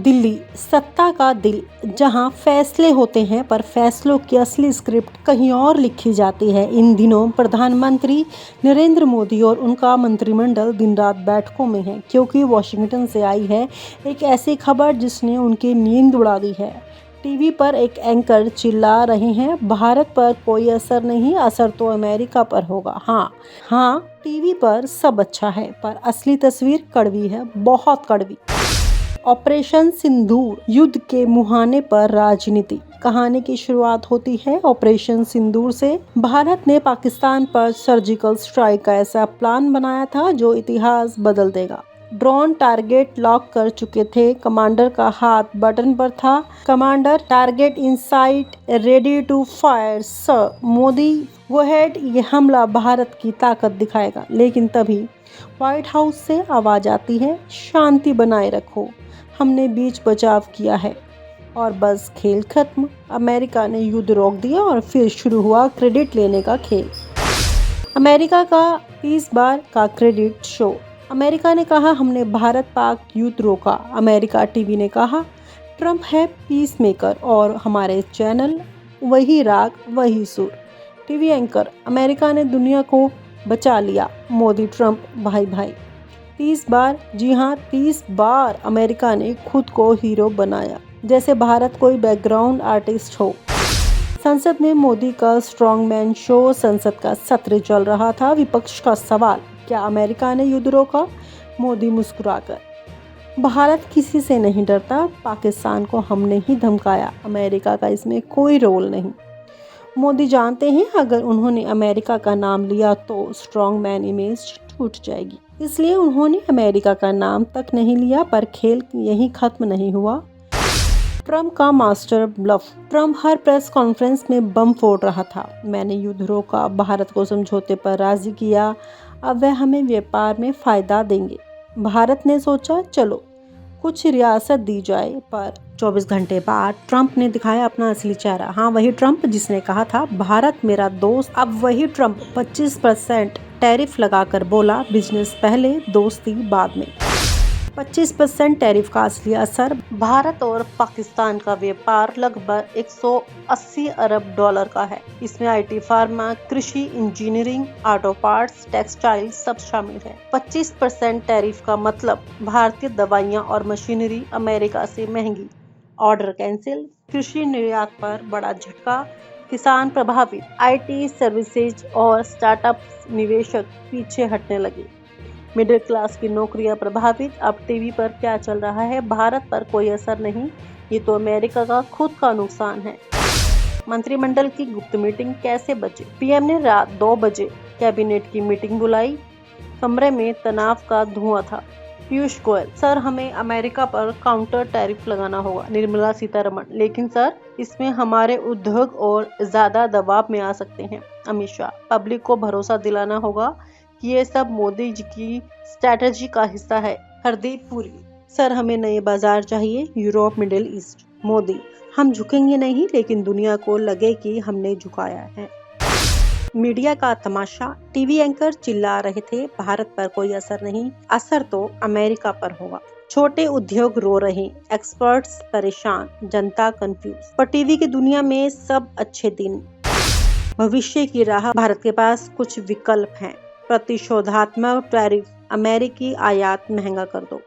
दिल्ली सत्ता का दिल, जहां फैसले होते हैं पर फैसलों की असली स्क्रिप्ट कहीं और लिखी जाती है। इन दिनों प्रधानमंत्री नरेंद्र मोदी और उनका मंत्रिमंडल दिन रात बैठकों में है, क्योंकि वॉशिंगटन से आई है एक ऐसी खबर जिसने उनकी नींद उड़ा दी है। टीवी पर एक एंकर चिल्ला रहे हैं, भारत पर कोई असर नहीं, असर तो अमेरिका पर होगा। हाँ, टीवी पर सब अच्छा है, पर असली तस्वीर कड़वी है, बहुत कड़वी। ऑपरेशन सिंदूर, युद्ध के मुहाने पर राजनीति। कहानी की शुरुआत होती है ऑपरेशन सिंदूर से। भारत ने पाकिस्तान पर सर्जिकल स्ट्राइक का ऐसा प्लान बनाया था जो इतिहास बदल देगा। ड्रोन टारगेट लॉक कर चुके थे, कमांडर का हाथ बटन पर था। Commander, target in sight, ready to fire sir. Modi, go ahead, ये हमला भारत की ताकत दिखाएगा। लेकिन तभी व्हाइट हाउस से आवाज आती है, शांति बनाए रखो, हमने बीच बचाव किया है। और बस खेल खत्म। अमेरिका ने युद्ध रोक दिया और फिर शुरू हुआ क्रेडिट लेने का खेल। अमेरिका का 30 बार का क्रेडिट शो। अमेरिका ने कहा, हमने भारत पाक युद्ध रोका। अमेरिका टीवी ने कहा, ट्रंप है पीस मेकर और हमारे चैनल वही राग वही सुर। टीवी एंकर, अमेरिका ने दुनिया को बचा लिया, मोदी ट्रंप भाई भाई। 30 बार, जी हाँ 30 बार अमेरिका ने खुद को हीरो बनाया, जैसे भारत कोई बैकग्राउंड आर्टिस्ट हो। संसद में मोदी का स्ट्रॉन्ग मैन शो। संसद का सत्र चल रहा था। विपक्ष का सवाल, क्या अमेरिका ने युद्ध रोका? मोदी मुस्कुराकर, भारत किसी से नहीं डरता, पाकिस्तान को हमने ही धमकाया, अमेरिका का इसमें कोई रोल नहीं। मोदी जानते हैं अगर उन्होंने अमेरिका का नाम लिया तो स्ट्रॉन्ग मैन इमेज टूट जाएगी, इसलिए उन्होंने अमेरिका का नाम तक नहीं लिया। पर खेल यहीं खत्म नहीं हुआ। ट्रंप का मास्टर ब्लफ। ट्रंप हर प्रेस कॉन्फ्रेंस में बम फोड़ रहा था। मैंने युद्ध रोका, भारत को समझौते पर राजी किया, अब वह हमें व्यापार में फायदा देंगे। भारत ने सोचा चलो कुछ रियासत दी जाए, पर 24 घंटे बाद ट्रंप ने दिखाया अपना असली चेहरा। हाँ, वही ट्रंप जिसने कहा था भारत मेरा दोस्त। अब वही ट्रंप 25% टैरिफ लगाकर बोला, बिजनेस पहले दोस्ती बाद में। 25% टैरिफ का असली असर, भारत और पाकिस्तान का व्यापार लगभग 180 अरब डॉलर का है। इसमें आईटी, फार्मा, कृषि, इंजीनियरिंग, ऑटो पार्ट्स, टेक्सटाइल सब शामिल है। 25% टैरिफ का मतलब भारतीय दवाइयां और मशीनरी अमेरिका से महंगी। ऑर्डर कैंसिल, कृषि निर्यात पर बड़ा झटका, किसान प्रभावित, आईटी, सर्विसेज और स्टार्टअप्स निवेशक पीछे हटने लगे। मिडिल क्लास की नौकरियां प्रभावित। अब टीवी पर क्या चल रहा है, भारत पर कोई असर नहीं, ये तो अमेरिका का खुद का नुकसान है। मंत्रिमंडल की गुप्त मीटिंग कैसे बचे। पीएम ने रात 2 बजे कैबिनेट की मीटिंग बुलाई। कमरे में तनाव का धुआं था। पीयूष गोयल, सर हमें अमेरिका पर काउंटर टैरिफ लगाना होगा। निर्मला सीतारमण, लेकिन सर इसमें हमारे उद्योग और ज्यादा दबाव में आ सकते हैं। अमित शाह, पब्लिक को भरोसा दिलाना होगा कि ये सब मोदी जी की स्ट्रैटेजी का हिस्सा है। हरदीप पुरी, सर हमें नए बाजार चाहिए, यूरोप, मिडिल ईस्ट। मोदी, हम झुकेंगे नहीं, लेकिन दुनिया को लगे कि हमने झुकाया है। मीडिया का तमाशा। टीवी एंकर चिल्ला रहे थे, भारत पर कोई असर नहीं, असर तो अमेरिका पर होगा। छोटे उद्योग रो रहे, एक्सपर्ट्स परेशान, जनता कंफ्यूज। पर टीवी की दुनिया में सब अच्छे दिन। भविष्य की राह, भारत के पास कुछ विकल्प हैं। प्रतिशोधात्मक टैरिफ, अमेरिकी आयात महंगा कर दो।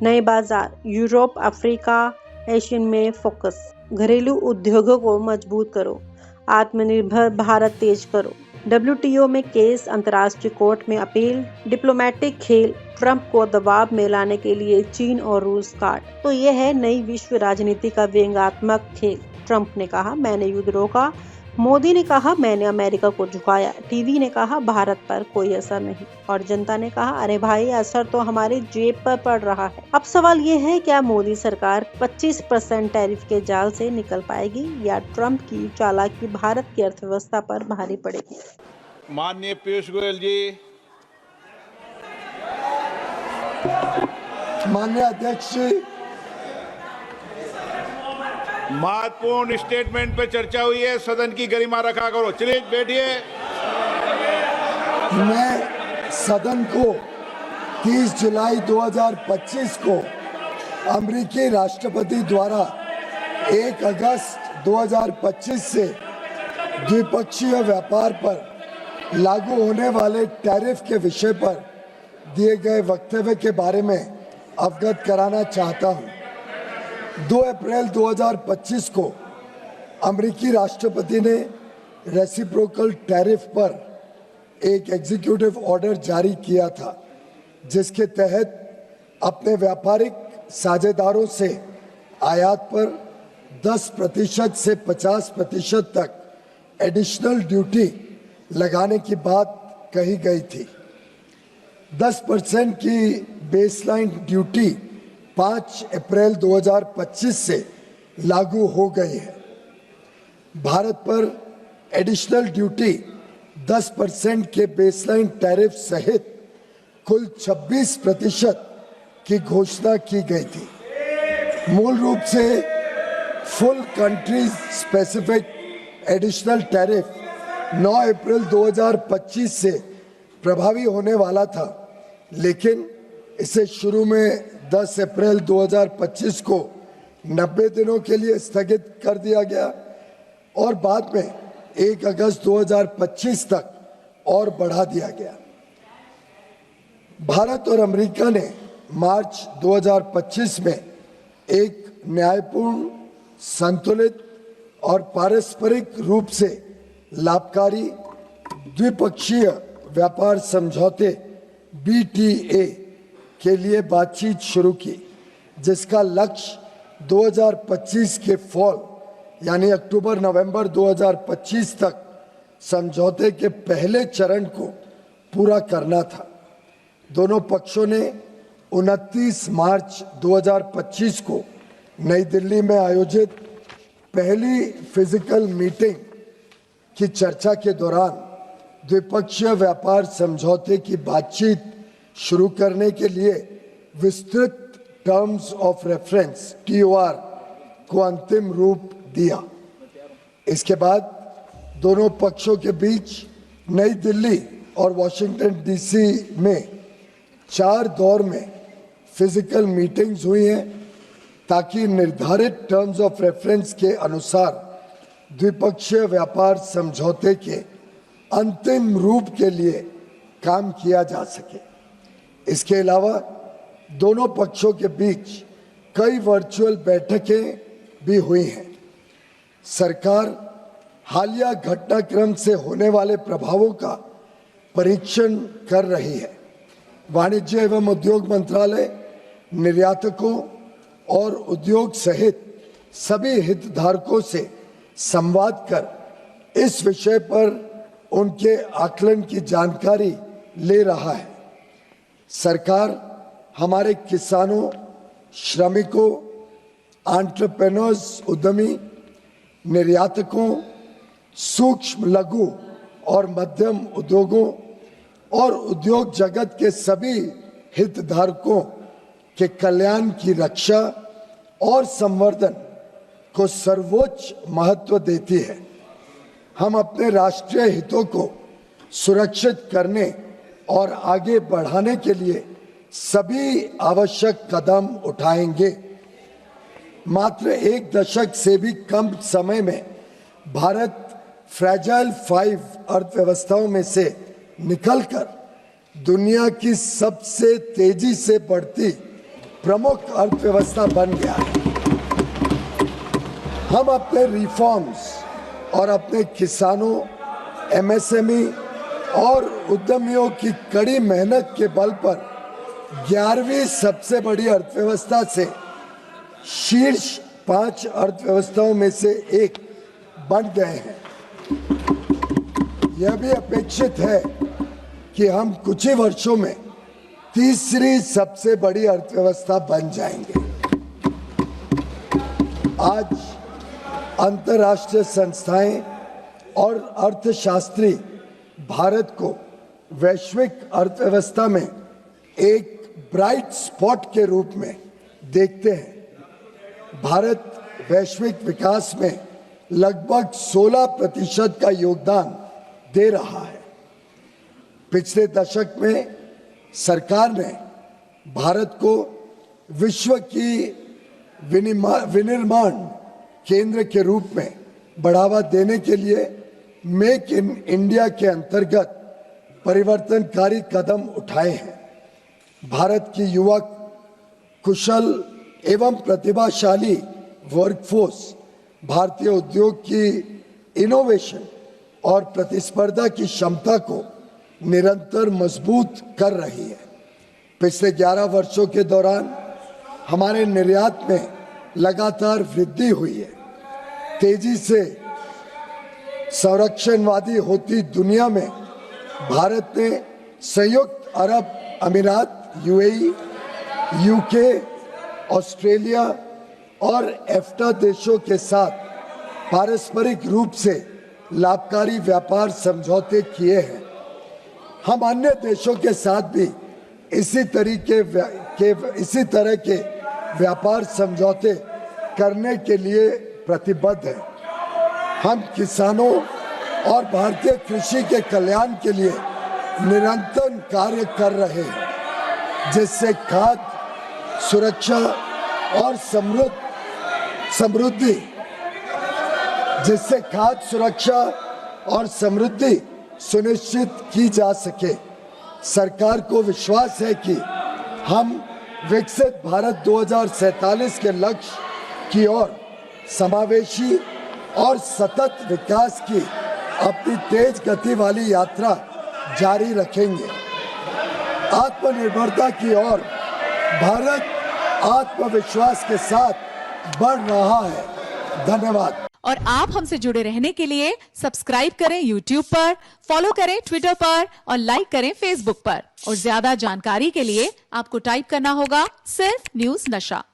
नए बाजार, यूरोप, अफ्रीका, एशियन में फोकस। घरेलू उद्योगों को मजबूत करो। आत्मनिर्भर भारत तेज करो। WTO में केस, अंतर्राष्ट्रीय कोर्ट में अपील। डिप्लोमेटिक खेल, ट्रंप को दबाव में लाने के लिए चीन और रूस कार्ड। तो यह है नई विश्व राजनीति का व्यंग्यात्मक खेल। ट्रंप ने कहा, मैंने युद्ध रोका। मोदी ने कहा, मैंने अमेरिका को झुकाया। टीवी ने कहा, भारत पर कोई असर नहीं। और जनता ने कहा, अरे भाई असर तो हमारी जेब पर पड़ रहा है। अब सवाल ये है, क्या मोदी सरकार 25% टैरिफ के जाल से निकल पाएगी या ट्रंप की चालाकी भारत की अर्थव्यवस्था पर भारी पड़ेगी। माननीय पीयूष गोयल जी। माननीय अध्यक्ष जी, महत्वपूर्ण स्टेटमेंट पे चर्चा हुई है, सदन की गरिमा रखा करो। चलिए बैठिए। मैं सदन को 30 जुलाई 2025 को अमेरिकी राष्ट्रपति द्वारा 1 अगस्त 2025 से द्विपक्षीय व्यापार पर लागू होने वाले टैरिफ के विषय पर दिए गए वक्तव्य के बारे में अवगत कराना चाहता हूं। 2 अप्रैल 2025 को अमेरिकी राष्ट्रपति ने रेसिप्रोकल टैरिफ पर एक एग्जीक्यूटिव ऑर्डर जारी किया था, जिसके तहत अपने व्यापारिक साझेदारों से आयात पर 10% से 50% तक एडिशनल ड्यूटी लगाने की बात कही गई थी। 10% की बेसलाइन ड्यूटी 5 अप्रैल 2025 से लागू हो गई है। भारत पर एडिशनल ड्यूटी 10% के बेसलाइन टैरिफ सहित कुल 26% की घोषणा की गई थी। मूल रूप से full country specific additional tariff 9 अप्रैल 2025 से प्रभावी होने वाला था, लेकिन इसे शुरू में 10 अप्रैल 2025 को 90 दिनों के लिए स्थगित कर दिया गया और बाद में 1 अगस्त 2025 तक और बढ़ा दिया गया। भारत और अमेरिका ने मार्च 2025 में एक न्यायपूर्ण, संतुलित और पारस्परिक रूप से लाभकारी द्विपक्षीय व्यापार समझौते BTA के लिए बातचीत शुरू की, जिसका लक्ष्य 2025 के फॉल यानी अक्टूबर-नवंबर 2025 तक समझौते के पहले चरण को पूरा करना था। दोनों पक्षों ने 29 मार्च 2025 को नई दिल्ली में आयोजित पहली फिजिकल मीटिंग की चर्चा के दौरान द्विपक्षीय व्यापार समझौते की बातचीत शुरू करने के लिए विस्तृत टर्म्स ऑफ रेफरेंस TOR को अंतिम रूप दिया। इसके बाद दोनों पक्षों के बीच नई दिल्ली और वॉशिंगटन DC में 4 दौर में फिजिकल मीटिंग्स हुई हैं, ताकि निर्धारित टर्म्स ऑफ रेफरेंस के अनुसार द्विपक्षीय व्यापार समझौते के अंतिम रूप के लिए काम किया जा सके। इसके अलावा दोनों पक्षों के बीच कई वर्चुअल बैठकें भी हुई हैं। सरकार हालिया घटनाक्रम से होने वाले प्रभावों का परीक्षण कर रही है। वाणिज्य एवं उद्योग मंत्रालय निर्यातकों और उद्योग सहित सभी हितधारकों से संवाद कर इस विषय पर उनके आकलन की जानकारी ले रहा है। सरकार हमारे किसानों, श्रमिकों, एंटरप्रेन्योर्स, उद्यमी, निर्यातकों, सूक्ष्म, लघु और मध्यम उद्योगों और उद्योग जगत के सभी हितधारकों के कल्याण की रक्षा और संवर्धन को सर्वोच्च महत्व देती है। हम अपने राष्ट्रीय हितों को सुरक्षित करने और आगे बढ़ाने के लिए सभी आवश्यक कदम उठाएंगे। मात्र 1 दशक से भी कम समय में भारत फ्रैजाइल 5 अर्थव्यवस्थाओं में से निकलकर दुनिया की सबसे तेजी से बढ़ती प्रमुख अर्थव्यवस्था बन गया है। हम अपने रिफॉर्म्स और अपने किसानों, MSME और उद्यमियों की कड़ी मेहनत के बल पर 11वीं सबसे बड़ी अर्थव्यवस्था से शीर्ष 5 अर्थव्यवस्थाओं में से एक बन गए हैं। यह भी अपेक्षित है कि हम कुछ ही वर्षों में तीसरी सबसे बड़ी अर्थव्यवस्था बन जाएंगे। आज अंतर्राष्ट्रीय संस्थाएं और अर्थशास्त्री भारत को वैश्विक अर्थव्यवस्था में एक ब्राइट स्पॉट के रूप में देखते हैं। भारत वैश्विक विकास में लगभग 16% का योगदान दे रहा है। पिछले दशक में सरकार ने भारत को विश्व की विनिर्माण केंद्र के रूप में बढ़ावा देने के लिए मेक इन इंडिया के अंतर्गत परिवर्तनकारी कदम उठाए हैं। भारत की युवक, कुशल एवं प्रतिभाशाली वर्कफोर्स भारतीय उद्योग की इनोवेशन और प्रतिस्पर्धा की क्षमता को निरंतर मजबूत कर रही है। पिछले 11 वर्षों के दौरान हमारे निर्यात में लगातार वृद्धि हुई है। तेजी से संरक्षणवादी होती दुनिया में भारत ने संयुक्त अरब अमीरात, यूएई, यूके, ऑस्ट्रेलिया और एफ्टा देशों के साथ पारस्परिक रूप से लाभकारी व्यापार समझौते किए हैं। हम अन्य देशों के साथ भी इसी तरह के व्यापार समझौते करने के लिए प्रतिबद्ध हैं। हम किसानों और भारतीय कृषि के कल्याण के लिए निरंतर कार्य कर रहे हैं, जिससे खाद्य सुरक्षा और समृद्धि सुनिश्चित की जा सके। सरकार को विश्वास है कि हम विकसित भारत 2047 के लक्ष्य की ओर समावेशी और सतत विकास की अपनी तेज गति वाली यात्रा जारी रखेंगे। आत्मनिर्भरता की ओर भारत आत्मविश्वास के साथ बढ़ रहा है। धन्यवाद। और आप हमसे जुड़े रहने के लिए सब्सक्राइब करें YouTube पर, फॉलो करें Twitter पर और लाइक करें Facebook पर। और ज्यादा जानकारी के लिए आपको टाइप करना होगा सिर्फ न्यूज़ नशा।